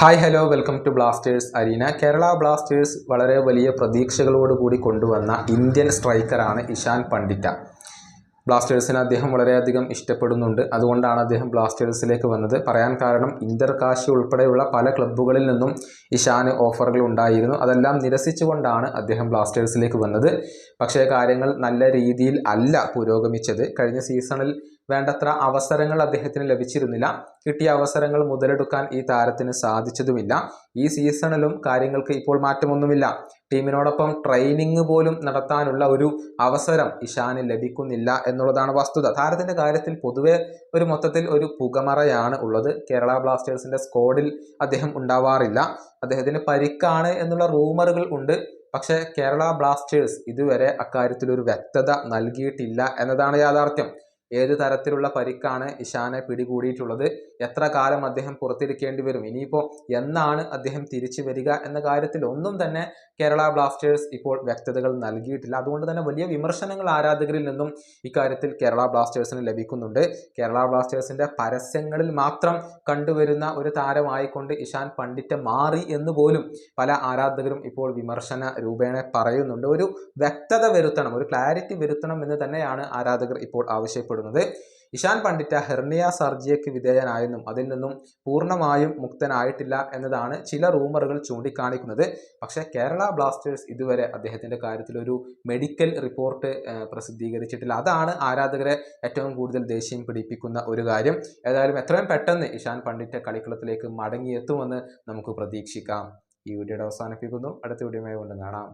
Hi hello welcome to Blasters Arena. Kerala Blasters വളരെ വലിയ പ്രതീക്ഷകളോടുകൂടി കൊണ്ടുവന്ന ഇന്ത്യൻ സ്ട്രൈക്കറാണ് ഇഷാൻ പണ്ഡിറ്റ. ബ്ലാസ്റ്റേഴ്സിന് അദ്ദേഹം വളരെയധികം ഇഷ്ടപ്പെടുന്നുണ്ട്. അതുകൊണ്ടാണ് അദ്ദേഹം ബ്ലാസ്റ്റേഴ്സിലേക്ക് വന്നത്. പറയാൻ കാരണം ഇന്റർ കാശി ഉൾപ്പെടെയുള്ള പല ക്ലബ്ബുകളിൽ നിന്നും ഇഷാന് ഓഫറുകൾ ഉണ്ടായിരുന്നു. അതെല്ലാം നിരസിച്ചുകൊണ്ടാണ് അദ്ദേഹം ബ്ലാസ്റ്റേഴ്സിലേക്ക് വന്നത്. പക്ഷേ കാര്യങ്ങൾ നല്ല രീതിയിൽ അല്ല പുരോഗമിച്ചത്. കഴിഞ്ഞ സീസണിൽ വേണ്ടത്ര അവസരങ്ങൾ അദ്ദേഹത്തിന് ലഭിച്ചിരുന്നില്ല. കിട്ടിയ അവസരങ്ങൾ മുതലെടുക്കാൻ ഈ താരത്തിന് സാധിച്ചതുമില്ല. ഈ സീസണിലും കാര്യങ്ങൾക്ക് ഇപ്പോൾ മാറ്റമൊന്നുമില്ല. ടീമിനോടൊപ്പം ട്രെയിനിങ് പോലും നടത്താനുള്ള ഒരു അവസരം ഇഷാന് ലഭിക്കുന്നില്ല എന്നുള്ളതാണ് വസ്തുത. താരത്തിന്റെ കാര്യത്തിൽ പൊതുവെ മൊത്തത്തിൽ ഒരു പുകമറയാണ് ഉള്ളത്. കേരള ബ്ലാസ്റ്റേഴ്സിന്റെ സ്ക്വാഡിൽ അദ്ദേഹം ഉണ്ടാവാറില്ല. അദ്ദേഹത്തിന് പരിക്കാണ് എന്നുള്ള റൂമറുകൾ ഉണ്ട്. പക്ഷേ കേരള ബ്ലാസ്റ്റേഴ്സ് ഇതുവരെ അക്കാര്യത്തിൽ ഒരു വ്യക്തത നൽകിയിട്ടില്ല എന്നതാണ് യാഥാർത്ഥ്യം. ഏത് തരത്തിലുള്ള പരിക്കാണ് ഇഷാനെ പിടികൂടിയിട്ടുള്ളത്, എത്ര കാലം അദ്ദേഹം പുറത്തിരിക്കേണ്ടി വരും, ഇനിയിപ്പോൾ എന്നാണ് അദ്ദേഹം തിരിച്ചു വരിക എന്ന കാര്യത്തിൽ ഒന്നും തന്നെ കേരള ബ്ലാസ്റ്റേഴ്സ് ഇപ്പോൾ വ്യക്തതകൾ നൽകിയിട്ടില്ല. അതുകൊണ്ട് തന്നെ വലിയ വിമർശനങ്ങൾ ആരാധകരിൽ നിന്നും ഇക്കാര്യത്തിൽ കേരള ബ്ലാസ്റ്റേഴ്സിന് ലഭിക്കുന്നുണ്ട്. കേരള ബ്ലാസ്റ്റേഴ്സിന്റെ പരസ്യങ്ങളിൽ മാത്രം കണ്ടുവരുന്ന ഒരു താരമായിക്കൊണ്ട് ഇഷാൻ പണ്ഡിറ്റ് മാറി എന്ന് പോലും പല ആരാധകരും ഇപ്പോൾ വിമർശന രൂപേണ പറയുന്നുണ്ട്. ഒരു വ്യക്തത വരുത്തണം, ഒരു ക്ലാരിറ്റി വരുത്തണം എന്ന് തന്നെയാണ് ആരാധകർ ഇപ്പോൾ ആവശ്യപ്പെടുന്നത്. ഇഷാൻ പണ്ഡിറ്റ് ഹെർണിയ സർജറിക്ക് വിധേയനായെന്നും അതിൽ നിന്നും പൂർണ്ണമായും മുക്തനായിട്ടില്ല എന്നതാണ് ചില റൂമറുകൾ ചൂണ്ടിക്കാണിക്കുന്നത്. പക്ഷേ കേരള ബ്ലാസ്റ്റേഴ്സ് ഇതുവരെ അദ്ദേഹത്തിന്റെ കാര്യത്തിൽ ഒരു മെഡിക്കൽ റിപ്പോർട്ട് പ്രസിദ്ധീകരിച്ചിട്ടില്ല. അതാണ് ആരാധകരെ ഏറ്റവും കൂടുതൽ ദേഷ്യം പിടിപ്പിക്കുന്ന ഒരു കാര്യം. ഏതായാലും എത്രയും പെട്ടെന്ന് ഇഷാൻ പണ്ഡിറ്റ് കളിക്കളത്തിലേക്ക് മടങ്ങിയെത്തുമെന്ന് നമുക്ക് പ്രതീക്ഷിക്കാം. ഈ വീഡിയോയുടെ അവസാനിപ്പിക്കുന്നു. അടുത്ത വീഡിയോയുമായി കൊണ്ട് കാണാം.